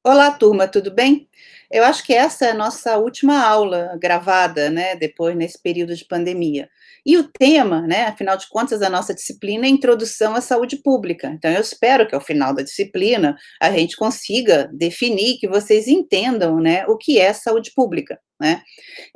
Olá, turma, tudo bem? Eu acho que essa é a nossa última aula gravada, né, depois nesse período de pandemia. E o tema, né, afinal de contas, a nossa disciplina é Introdução à Saúde Pública. Então, eu espero que ao final da disciplina a gente consiga definir, que vocês entendam, né, o que é saúde pública, né?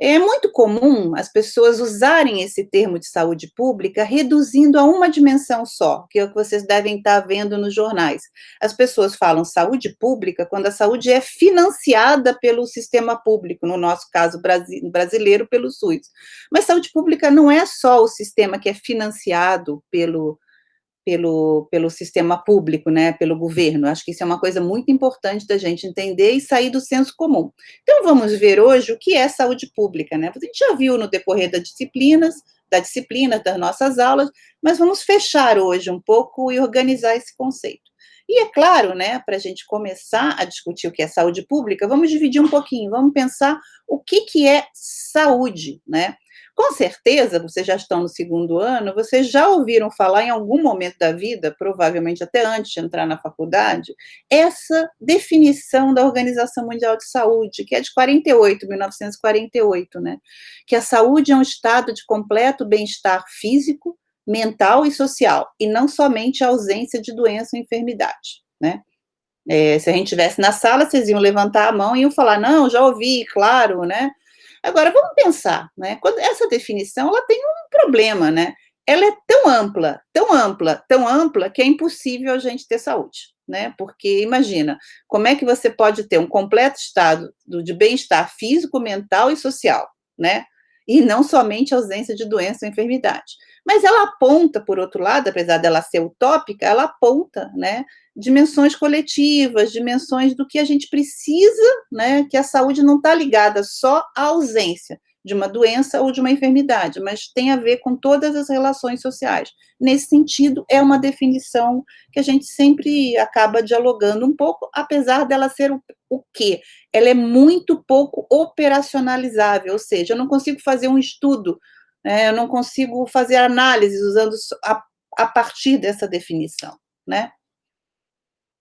É muito comum as pessoas usarem esse termo de saúde pública reduzindo a uma dimensão só, que é o que vocês devem estar vendo nos jornais. As pessoas falam saúde pública quando a saúde é financiada pelo sistema público, no nosso caso brasileiro, pelo SUS. Mas saúde pública não é só o sistema que é financiado pelo sistema público, né, pelo governo. Acho que isso é uma coisa muito importante da gente entender e sair do senso comum. Então, vamos ver hoje o que é saúde pública, né? A gente já viu no decorrer da disciplina, das nossas aulas, mas vamos fechar hoje um pouco e organizar esse conceito. E é claro, né, para a gente começar a discutir o que é saúde pública, vamos dividir um pouquinho, vamos pensar o que é saúde, né? Com certeza, vocês já estão no segundo ano, vocês já ouviram falar em algum momento da vida, provavelmente até antes de entrar na faculdade, essa definição da Organização Mundial de Saúde, que é de 48, 1948, né? Que a saúde é um estado de completo bem-estar físico, mental e social, e não somente a ausência de doença ou enfermidade, né? Se a gente estivesse na sala, vocês iam levantar a mão e iam falar, não, já ouvi, claro, né? Agora, vamos pensar, né? Quando essa definição, ela tem um problema, né? Ela é tão ampla, tão ampla, tão ampla, que é impossível a gente ter saúde, né? Porque, imagina, como é que você pode ter um completo estado de bem-estar físico, mental e social, né? E não somente ausência de doença ou enfermidade. Mas ela aponta, por outro lado, apesar dela ser utópica, ela aponta, né, dimensões coletivas, dimensões do que a gente precisa, né, que a saúde não está ligada só à ausência de uma doença ou de uma enfermidade, mas tem a ver com todas as relações sociais. Nesse sentido, é uma definição que a gente sempre acaba dialogando um pouco, apesar dela ser o quê? Ela é muito pouco operacionalizável, ou seja, eu não consigo fazer um estudo, eu não consigo fazer análises usando a partir dessa definição, né?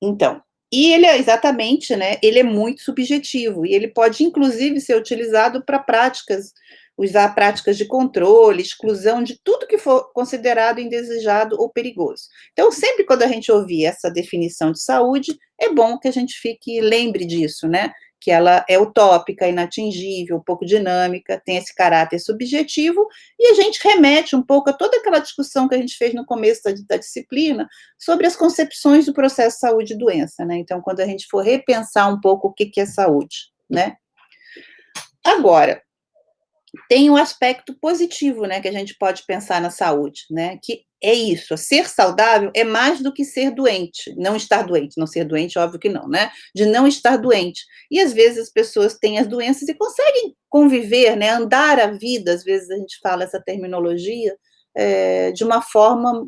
Então, e ele é exatamente, né, ele é muito subjetivo, e ele pode inclusive ser utilizado para práticas, usar práticas de controle, exclusão de tudo que for considerado indesejado ou perigoso. Então, sempre quando a gente ouvir essa definição de saúde, é bom que a gente lembre disso, né, que ela é utópica, inatingível, pouco dinâmica, tem esse caráter subjetivo, e a gente remete um pouco a toda aquela discussão que a gente fez no começo da disciplina, sobre as concepções do processo saúde e doença, né? Então, quando a gente for repensar um pouco o que é saúde, né? Agora, tem um aspecto positivo, né, que a gente pode pensar na saúde, né, que é isso, ser saudável é mais do que ser doente, não estar doente, não ser doente, óbvio que não, né, de não estar doente. E às vezes as pessoas têm as doenças e conseguem conviver, né, andar a vida, às vezes a gente fala essa terminologia, de uma forma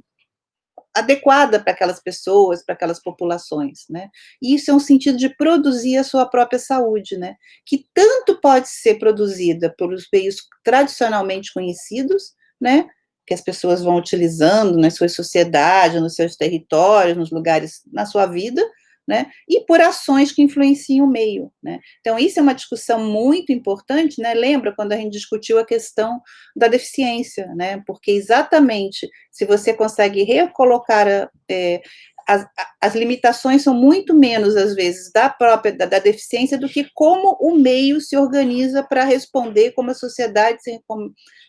adequada para aquelas pessoas, para aquelas populações, né. E isso é um sentido de produzir a sua própria saúde, né, que tanto pode ser produzida pelos meios tradicionalmente conhecidos, né, que as pessoas vão utilizando nas suas sociedades, nos seus territórios, nos lugares, na sua vida, né, e por ações que influenciam o meio, né. Então isso é uma discussão muito importante, né, lembra quando a gente discutiu a questão da deficiência, né, porque exatamente se você consegue recolocar as, as limitações são muito menos, às vezes, da deficiência do que como o meio se organiza para responder, como a sociedade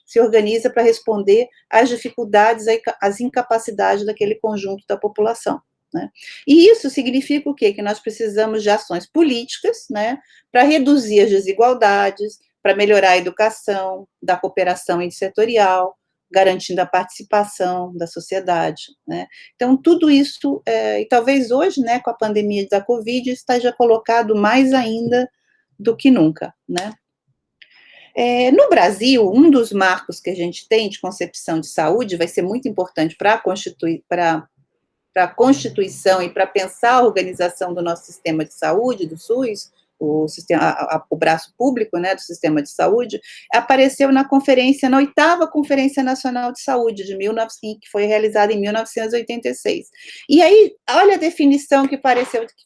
se organiza para responder às dificuldades, às incapacidades daquele conjunto da população, né? E isso significa o quê? Que nós precisamos de ações políticas, né, para reduzir as desigualdades, para melhorar a educação, da cooperação intersetorial, garantindo a participação da sociedade, né? Então, tudo isso, e talvez hoje, né, com a pandemia da Covid, esteja colocado mais ainda do que nunca, né? No Brasil, um dos marcos que a gente tem de concepção de saúde vai ser muito importante para a Constituição e para pensar a organização do nosso sistema de saúde, do SUS, o braço público, né, do sistema de saúde, apareceu na oitava Conferência Nacional de Saúde, que foi realizada em 1986. E aí, olha a definição que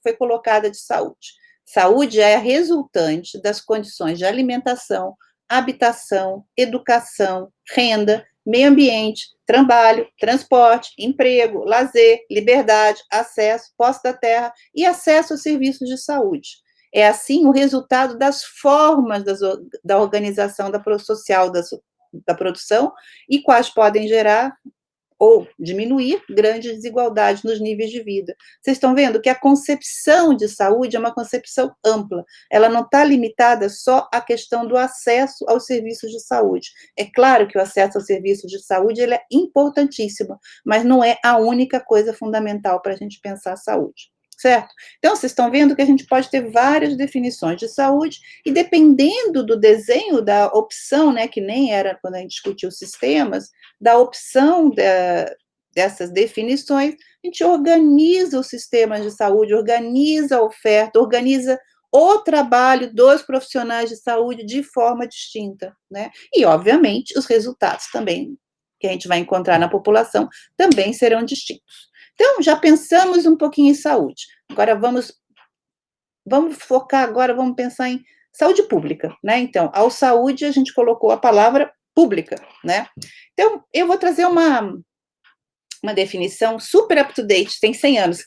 foi colocada de saúde. Saúde é a resultante das condições de alimentação, habitação, educação, renda, meio ambiente, trabalho, transporte, emprego, lazer, liberdade, acesso, posse da terra e acesso aos serviços de saúde. É, assim, o resultado das formas da organização social da produção e quais podem gerar ou diminuir grandes desigualdades nos níveis de vida. Vocês estão vendo que a concepção de saúde é uma concepção ampla, ela não está limitada só à questão do acesso aos serviços de saúde. É claro que o acesso aos serviços de saúde ele é importantíssimo, mas não é a única coisa fundamental para a gente pensar a saúde. Certo? Então, vocês estão vendo que a gente pode ter várias definições de saúde, e dependendo do desenho, da opção, né, que nem era quando a gente discutiu sistemas, da opção dessas definições, a gente organiza os sistemas de saúde, organiza a oferta, organiza o trabalho dos profissionais de saúde de forma distinta, né? E, obviamente, os resultados também que a gente vai encontrar na população também serão distintos. Então, já pensamos um pouquinho em saúde. Agora vamos focar agora, vamos pensar em saúde pública, né? Então, ao saúde a gente colocou a palavra pública, né? Então, eu vou trazer uma definição super up-to-date, tem 100 anos.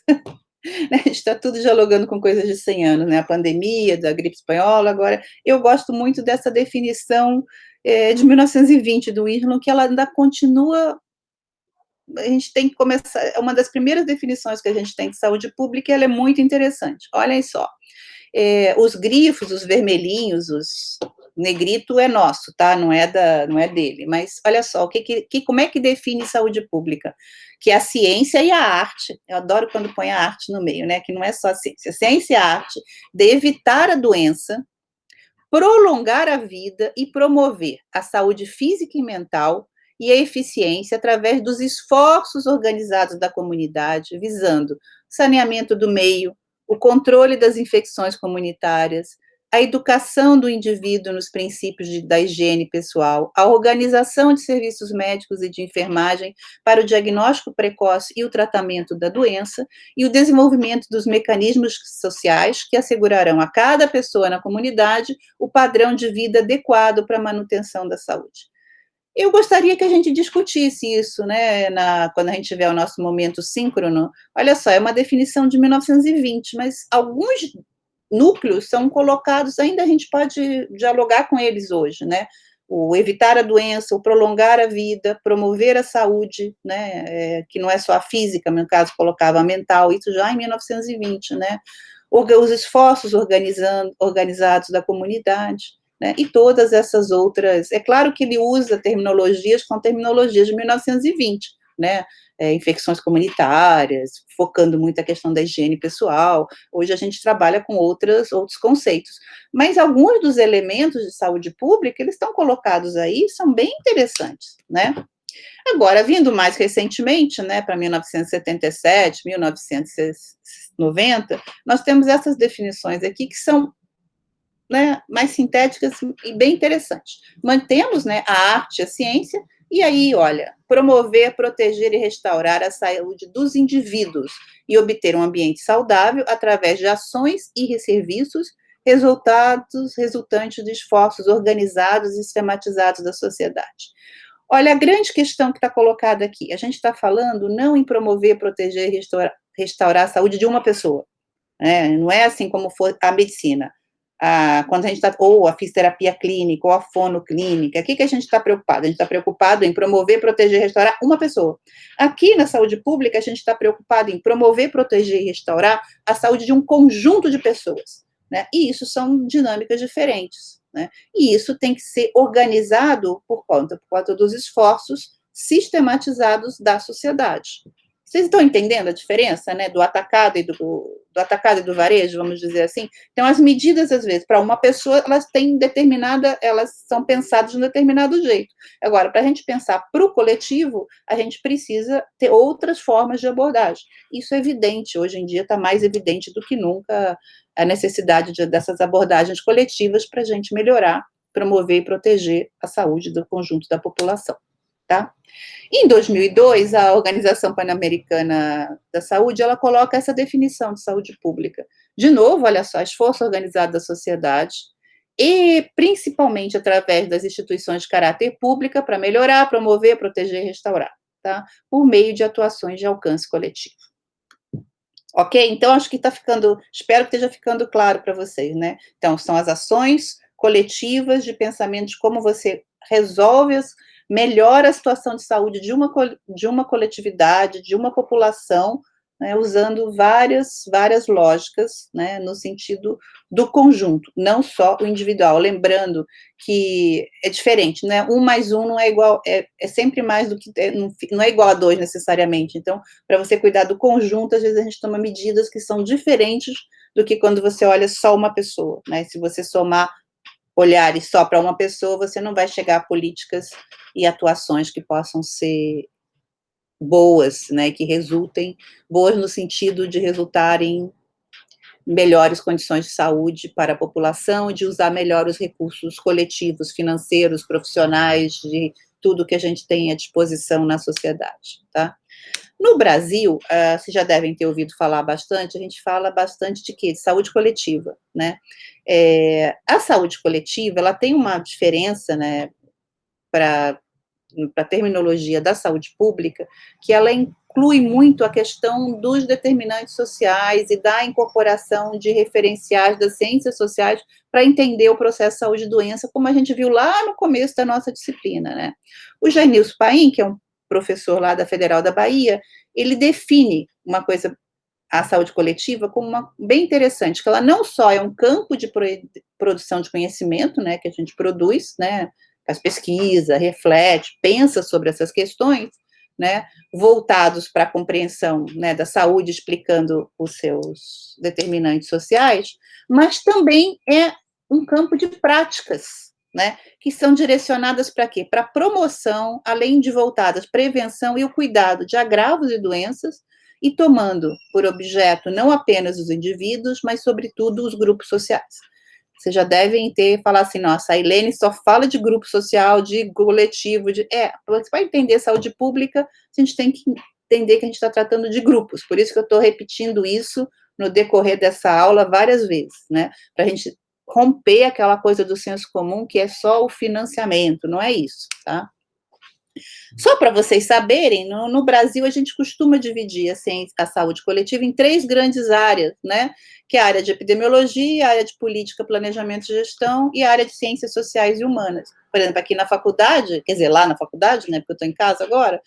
A gente está tudo dialogando com coisas de 100 anos, né? A pandemia, da gripe espanhola, agora, eu gosto muito dessa definição de 1920, do Irlon, que ela ainda continua. A gente tem que começar, é uma das primeiras definições que a gente tem de saúde pública, e ela é muito interessante. Olhem só, os grifos, os vermelhinhos, os negrito é nosso, tá? Não é dele. Mas olha só, como é que define saúde pública? Que é a ciência e a arte. Eu adoro quando põe a arte no meio, né? Que não é só a ciência. A ciência e a arte de evitar a doença, prolongar a vida e promover a saúde física e mental e a eficiência através dos esforços organizados da comunidade, visando saneamento do meio, o controle das infecções comunitárias, a educação do indivíduo nos princípios da higiene pessoal, a organização de serviços médicos e de enfermagem para o diagnóstico precoce e o tratamento da doença, e o desenvolvimento dos mecanismos sociais que assegurarão a cada pessoa na comunidade o padrão de vida adequado para a manutenção da saúde. Eu gostaria que a gente discutisse isso, né, quando a gente tiver o nosso momento síncrono. Olha só, é uma definição de 1920, mas alguns núcleos são colocados, ainda a gente pode dialogar com eles hoje, né? O evitar a doença, o prolongar a vida, promover a saúde, né? Que não é só a física, no caso colocava a mental, isso já em 1920, né? Os esforços organizados da comunidade, né? E todas essas outras. É claro que ele usa terminologias com terminologias de 1920, né? Infecções comunitárias, focando muito a questão da higiene pessoal. Hoje a gente trabalha com outros conceitos. Mas alguns dos elementos de saúde pública, eles estão colocados aí, são bem interessantes, né? Agora, vindo mais recentemente, né, para 1977, 1990, nós temos essas definições aqui que são, né, mais sintéticas e bem interessantes. Mantemos, né, a arte, a ciência, e aí, olha, promover, proteger e restaurar a saúde dos indivíduos e obter um ambiente saudável através de ações e serviços resultantes de esforços organizados e sistematizados da sociedade. Olha, a grande questão que está colocada aqui, a gente está falando não em promover, proteger e restaurar a saúde de uma pessoa, né? Não é assim como for a medicina. Quando a gente está, ou a fisioterapia clínica, ou a fonoclínica, o que a gente está preocupado? A gente está preocupado em promover, proteger e restaurar uma pessoa. Aqui na saúde pública, a gente está preocupado em promover, proteger e restaurar a saúde de um conjunto de pessoas, né? E isso são dinâmicas diferentes, né? E isso tem que ser organizado por conta dos esforços sistematizados da sociedade. Vocês estão entendendo a diferença, né, do atacado e do atacado e do varejo, vamos dizer assim? Então, as medidas, às vezes, para uma pessoa, elas são pensadas de um determinado jeito. Agora, para a gente pensar para o coletivo, a gente precisa ter outras formas de abordagem. Isso é evidente, hoje em dia está mais evidente do que nunca a necessidade dessas abordagens coletivas para a gente melhorar, promover e proteger a saúde do conjunto da população, tá? Em 2002, a Organização Pan-Americana da Saúde, ela coloca essa definição de saúde pública, De novo, olha só, esforço organizado da sociedade e principalmente através das instituições de caráter pública para melhorar, promover, proteger e restaurar, tá? Por meio de atuações de alcance coletivo. Ok? Então, acho que está ficando, espero que esteja ficando claro para vocês, né? Então, são as ações coletivas de pensamento de como você resolve, melhora a situação de saúde de uma coletividade, de uma população, né, usando várias lógicas, né, no sentido do conjunto, não só o individual. Lembrando que é diferente, né? 1 mais 1 não é igual, é sempre mais do que, não é igual a 2 necessariamente. Então, para você cuidar do conjunto, às vezes a gente toma medidas que são diferentes do que quando você olha só uma pessoa, né? Se você somar olhares só para uma pessoa, você não vai chegar a políticas e atuações que possam ser boas, né? Que resultem boas no sentido de resultarem melhores condições de saúde para a população e de usar melhor os recursos coletivos, financeiros, profissionais, de tudo que a gente tem à disposição na sociedade, tá? No Brasil, vocês já devem ter ouvido falar bastante, a gente fala bastante de quê? De saúde coletiva, né? A saúde coletiva, ela tem uma diferença, né, para a terminologia da saúde pública, que ela inclui muito a questão dos determinantes sociais e da incorporação de referenciais das ciências sociais para entender o processo saúde e doença, como a gente viu lá no começo da nossa disciplina, né? O Jair Paim, que é um professor lá da Federal da Bahia, ele define uma coisa, a saúde coletiva, como uma bem interessante, que ela não só é um campo de produção de conhecimento, né, que a gente produz, né, faz pesquisa, reflete, pensa sobre essas questões, né, voltados para a compreensão, né, da saúde, explicando os seus determinantes sociais, mas também é um campo de práticas, né, que são direcionadas para quê? Para promoção, além de voltadas à prevenção e o cuidado de agravos e doenças, e tomando por objeto não apenas os indivíduos, mas, sobretudo, os grupos sociais. Vocês já devem ter falado assim, nossa, a Ilene só fala de grupo social, de coletivo, você vai entender saúde pública, a gente tem que entender que a gente está tratando de grupos, por isso que eu estou repetindo isso no decorrer dessa aula várias vezes, né, para a gente romper aquela coisa do senso comum, que é só o financiamento, não é isso, tá? Só para vocês saberem, no Brasil a gente costuma dividir a saúde coletiva em 3 grandes áreas, né? Que é a área de epidemiologia, a área de política, planejamento e gestão e a área de ciências sociais e humanas. Por exemplo, aqui na faculdade, quer dizer, lá na faculdade, né? Porque eu estou em casa agora,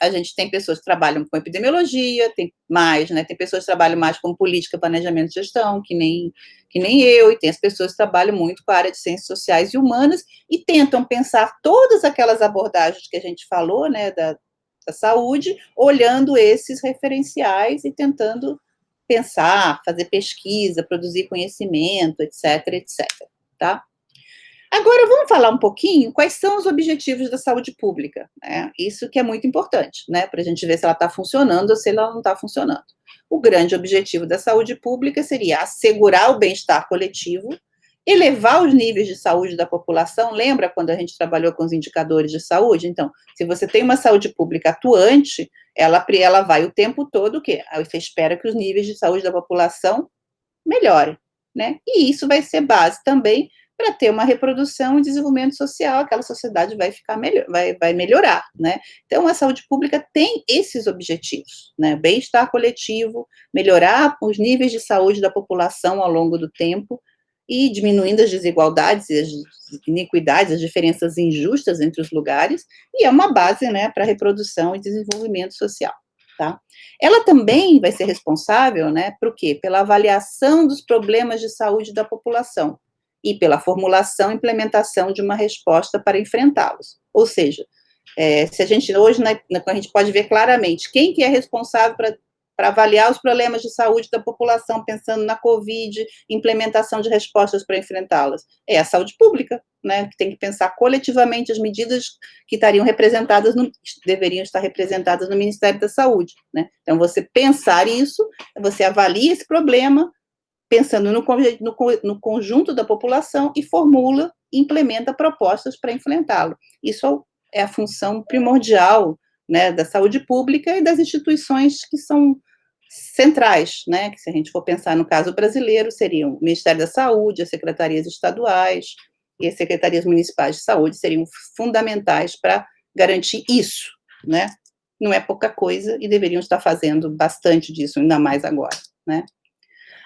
a gente tem pessoas que trabalham com epidemiologia, tem mais, né? Tem pessoas que trabalham mais com política, planejamento e gestão, que nem eu, e tem as pessoas que trabalham muito com a área de ciências sociais e humanas, e tentam pensar todas aquelas abordagens que a gente falou, né, da saúde, olhando esses referenciais e tentando pensar, fazer pesquisa, produzir conhecimento, etc, etc, tá? Agora, vamos falar um pouquinho quais são os objetivos da saúde pública, né? Isso que é muito importante, né, para a gente ver se ela está funcionando ou se ela não está funcionando. O grande objetivo da saúde pública seria assegurar o bem-estar coletivo, elevar os níveis de saúde da população. Lembra quando a gente trabalhou com os indicadores de saúde? Então, se você tem uma saúde pública atuante, ela vai o tempo todo o quê? Aí você espera que os níveis de saúde da população melhorem, né? E isso vai ser base também para ter uma reprodução e desenvolvimento social, aquela sociedade vai ficar melhor, vai melhorar, né? Então, a saúde pública tem esses objetivos, né? Bem-estar coletivo, melhorar os níveis de saúde da população ao longo do tempo e diminuindo as desigualdades e as iniquidades, as diferenças injustas entre os lugares, e é uma base, né, para reprodução e desenvolvimento social, tá? Ela também vai ser responsável, né, por quê? Pela avaliação dos problemas de saúde da população e pela formulação e implementação de uma resposta para enfrentá-los. Ou seja, se a gente hoje, a gente pode ver claramente quem que é responsável para avaliar os problemas de saúde da população, pensando na Covid, implementação de respostas para enfrentá-las. É a saúde pública, né, que tem que pensar coletivamente as medidas que deveriam estar representadas no Ministério da Saúde, né? Então, você pensar isso, você avalia esse problema, pensando no conjunto da população e formula e implementa propostas para enfrentá-lo. Isso é a função primordial, né, da saúde pública e das instituições que são centrais, né, que se a gente for pensar no caso brasileiro, seriam o Ministério da Saúde, as secretarias estaduais e as secretarias municipais de saúde seriam fundamentais para garantir isso, né? Não é pouca coisa e deveriam estar fazendo bastante disso, ainda mais agora, né?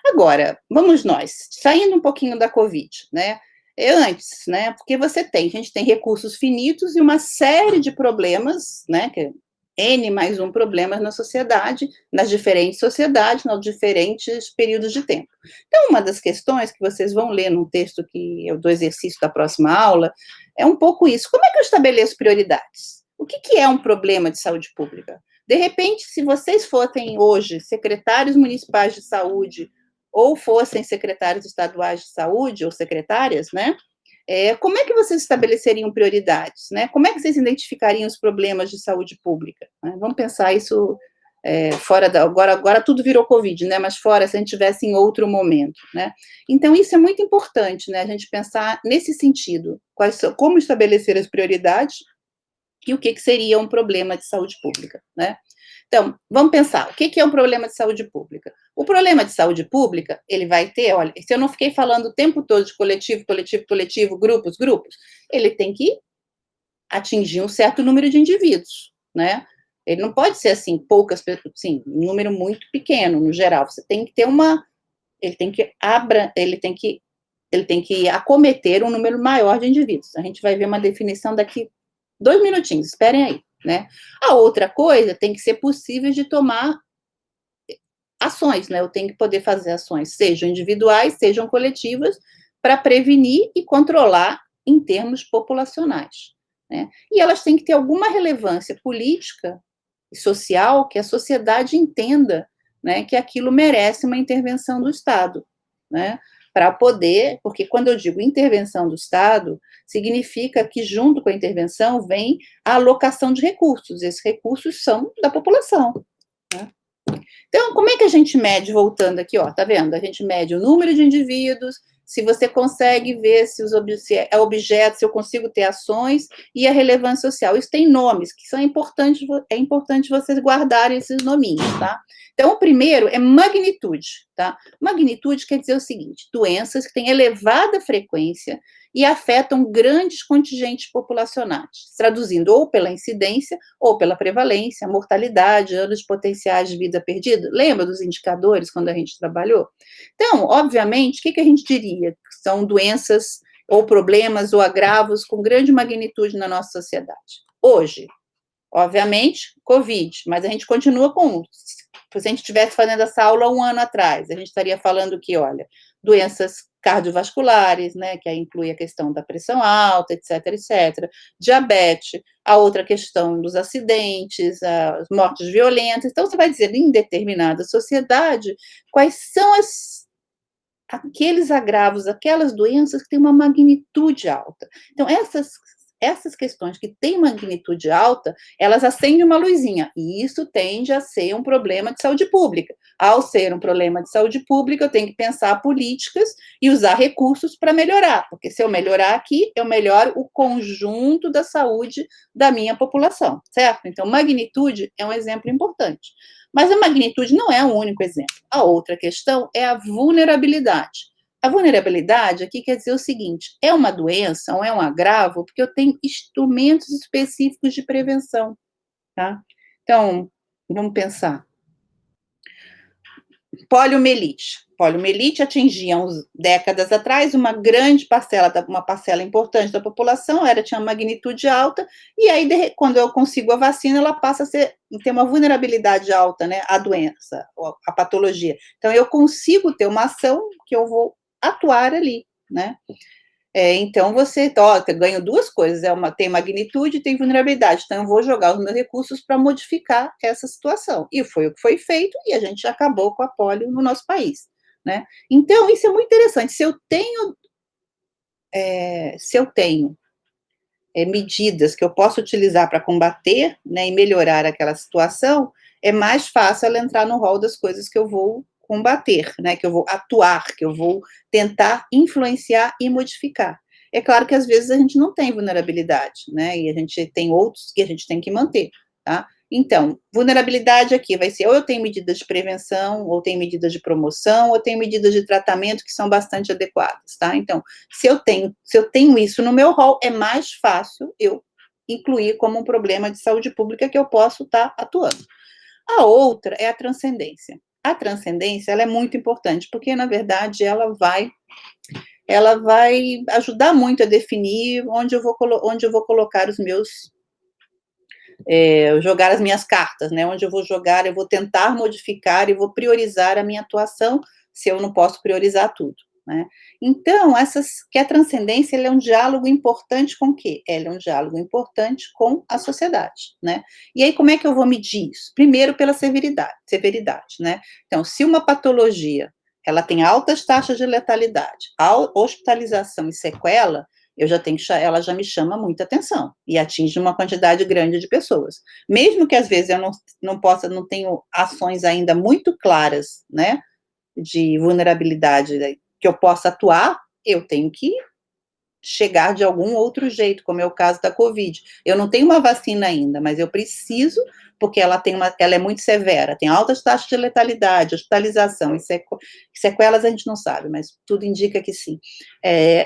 Agora, vamos nós, saindo um pouquinho da Covid, né? Antes, né? Porque a gente tem recursos finitos e uma série de problemas, né? Que N mais um problemas na sociedade, nas diferentes sociedades, nos diferentes períodos de tempo. Então, uma das questões que vocês vão ler num texto que eu dou exercício da próxima aula, é um pouco isso. Como é que eu estabeleço prioridades? O que é um problema de saúde pública? De repente, se vocês fossem hoje secretários municipais de saúde ou fossem secretários estaduais de saúde, ou secretárias, né? Como é que vocês estabeleceriam prioridades, né? Como é que vocês identificariam os problemas de saúde pública? Né? Vamos pensar isso fora da... Agora tudo virou Covid, né? Mas fora, se a gente tivesse em outro momento, né? Então, isso é muito importante, né? A gente pensar nesse sentido. Como estabelecer as prioridades e o que seria um problema de saúde pública, né? Então, vamos pensar, o que é um problema de saúde pública? O problema de saúde pública, ele vai ter, olha, se eu não fiquei falando o tempo todo de coletivo, coletivo, coletivo, grupos, grupos, ele tem que atingir um certo número de indivíduos, né? Ele não pode ser, assim, poucas pessoas, sim, um número muito pequeno, no geral, você tem que ter ele tem que acometer um número maior de indivíduos. A gente vai ver uma definição daqui 2 minutinhos, esperem aí, né? A outra coisa tem que ser possível de tomar ações, né? Eu tenho que poder fazer ações, sejam individuais, sejam coletivas, para prevenir e controlar em termos populacionais, né? E elas têm que ter alguma relevância política e social, que a sociedade entenda, né, que aquilo merece uma intervenção do Estado, né? Para poder, porque quando eu digo intervenção do Estado, significa que junto com a intervenção vem a alocação de recursos, esses recursos são da população, né? Então, como é que a gente mede, voltando aqui, ó, tá vendo? A gente mede o número de indivíduos, se você consegue ver se é objeto, se eu consigo ter ações, e a relevância social. Isso tem nomes que são importantes, é importante vocês guardarem esses nominhos, tá? Então, o primeiro é magnitude, tá? Magnitude quer dizer o seguinte, doenças que têm elevada frequência e afetam grandes contingentes populacionais, traduzindo ou pela incidência ou pela prevalência, mortalidade, anos potenciais de vida perdida. Lembra dos indicadores quando a gente trabalhou? Então, obviamente, o que a gente diria? São doenças ou problemas ou agravos com grande magnitude na nossa sociedade. Hoje, obviamente, Covid, mas a gente continua com... Se a gente estivesse fazendo essa aula 1 ano atrás, a gente estaria falando que, olha, doenças cardiovasculares, né, que aí inclui a questão da pressão alta, etc, etc, diabetes, a outra questão dos acidentes, as mortes violentas. Então, você vai dizer, em determinada sociedade, quais são aqueles agravos, aquelas doenças que têm uma magnitude alta. Então, essas questões que têm magnitude alta, elas acendem uma luzinha, e isso tende a ser um problema de saúde pública. Ao ser um problema de saúde pública, eu tenho que pensar políticas e usar recursos para melhorar, porque se eu melhorar aqui, eu melhoro o conjunto da saúde da minha população, certo? Então, magnitude é um exemplo importante. Mas a magnitude não é o único exemplo. A outra questão é a vulnerabilidade. A vulnerabilidade aqui quer dizer o seguinte, é uma doença ou é um agravo porque eu tenho instrumentos específicos de prevenção, tá? Então, vamos pensar. Poliomielite. Poliomielite atingia, uns décadas atrás, uma grande parcela, uma parcela importante da população, tinha uma magnitude alta, e aí, quando eu consigo a vacina, ela passa a ter uma vulnerabilidade alta, né, à doença, à patologia. Então, eu consigo ter uma ação que eu vou atuar ali, né? Então, você ganha duas coisas, tem magnitude e tem vulnerabilidade, então eu vou jogar os meus recursos para modificar essa situação. E foi o que foi feito, e a gente acabou com a polio no nosso país, né? Então, isso é muito interessante. Se eu tenho medidas que eu posso utilizar para combater, né, e melhorar aquela situação, é mais fácil ela entrar no rol das coisas que eu vou combater, né, que eu vou atuar, que eu vou tentar influenciar e modificar. É claro que às vezes a gente não tem vulnerabilidade, né, e a gente tem outros que a gente tem que manter, tá? Então, vulnerabilidade aqui vai ser ou eu tenho medidas de prevenção, ou tenho medidas de promoção, ou tenho medidas de tratamento que são bastante adequadas, tá? Então, se eu tenho isso no meu rol, é mais fácil eu incluir como um problema de saúde pública que eu posso estar atuando. A outra é a transcendência. A transcendência, ela é muito importante, porque, na verdade, ela vai ajudar muito a definir onde eu vou colocar os meus jogar as minhas cartas, né? Onde eu vou jogar, eu vou tentar modificar e vou priorizar a minha atuação, se eu não posso priorizar tudo, né? Então, que a transcendência é um diálogo importante com o quê? Ela é um diálogo importante com a sociedade, né? E aí, como é que eu vou medir isso? Primeiro, pela severidade, né? Então, se uma patologia ela tem altas taxas de letalidade, hospitalização e sequela, ela já me chama muita atenção e atinge uma quantidade grande de pessoas. Mesmo que às vezes eu não tenho ações ainda muito claras, né, de vulnerabilidade, né, que eu possa atuar, eu tenho que chegar de algum outro jeito, como é o caso da Covid. Eu não tenho uma vacina ainda, mas eu preciso, porque ela é muito severa, tem altas taxas de letalidade, hospitalização e sequelas a gente não sabe, mas tudo indica que sim.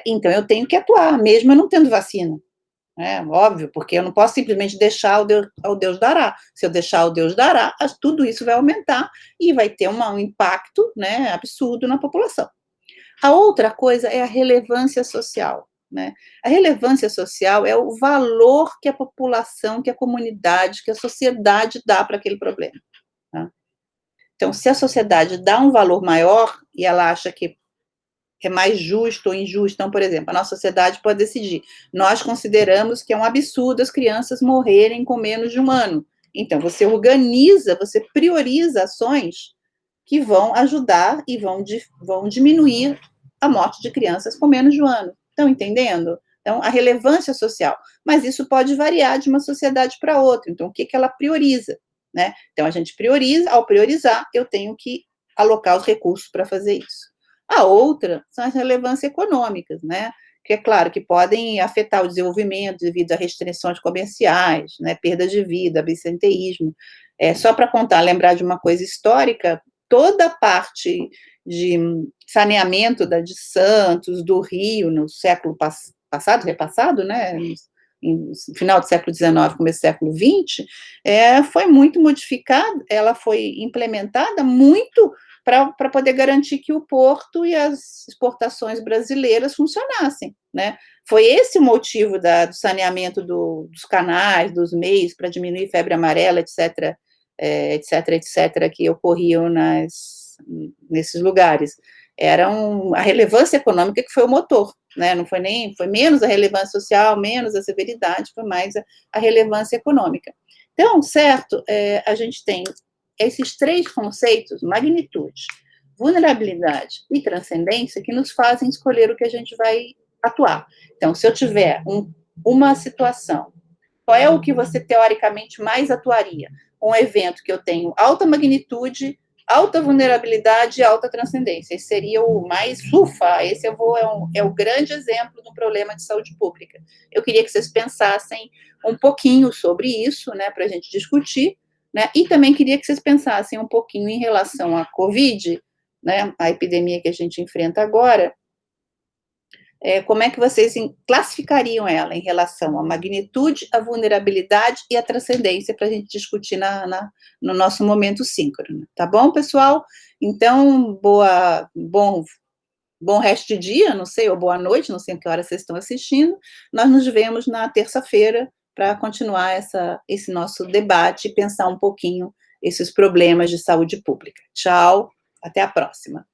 Então eu tenho que atuar, mesmo eu não tendo vacina. Óbvio, porque eu não posso simplesmente deixar ao Deus dará. Se eu deixar ao Deus dará, tudo isso vai aumentar e vai ter um impacto, né, absurdo na população. A outra coisa é a relevância social, né? A relevância social é o valor que a população, que a comunidade, que a sociedade dá para aquele problema, tá? Então, se a sociedade dá um valor maior e ela acha que é mais justo ou injusto, então, por exemplo, a nossa sociedade pode decidir, nós consideramos que é um absurdo as crianças morrerem com menos de 1 ano. Então, você organiza, você prioriza ações que vão ajudar e vão diminuir a morte de crianças com menos de 1 ano. Estão entendendo? Então, a relevância social. Mas isso pode variar de uma sociedade para outra. Então, o que ela prioriza, né? Então, a gente prioriza, ao priorizar, eu tenho que alocar os recursos para fazer isso. A outra são as relevâncias econômicas, né? Que é claro que podem afetar o desenvolvimento devido a restrições comerciais, né? Perda de vida, absenteísmo. Só para lembrar de uma coisa histórica, toda a parte de saneamento de Santos, do Rio, no século repassado, né, no final do século XIX, começo do século XX, foi muito modificada, ela foi implementada muito para poder garantir que o porto e as exportações brasileiras funcionassem, né? Foi esse o motivo do saneamento dos canais, dos meios, para diminuir febre amarela, etc., etc., que ocorriam nesses lugares. A relevância econômica que foi o motor, né? Não foi menos a relevância social, menos a severidade, foi mais a relevância econômica. Então, certo, a gente tem esses 3 conceitos, magnitude, vulnerabilidade e transcendência, que nos fazem escolher o que a gente vai atuar. Então, se eu tiver uma situação, qual é o que você teoricamente mais atuaria? Um evento que eu tenho alta magnitude, alta vulnerabilidade e alta transcendência. Esse seria o mais esse é o grande exemplo do problema de saúde pública. Eu queria que vocês pensassem um pouquinho sobre isso, né, para a gente discutir, né, e também queria que vocês pensassem um pouquinho em relação à Covid, né, a epidemia que a gente enfrenta agora, como é que vocês classificariam ela em relação à magnitude, à vulnerabilidade e à transcendência, para a gente discutir no nosso momento síncrono, tá bom, pessoal? Então, bom resto de dia, não sei, ou boa noite, não sei a que hora vocês estão assistindo. Nós nos vemos na terça-feira para continuar esse nosso debate e pensar um pouquinho esses problemas de saúde pública. Tchau, até a próxima.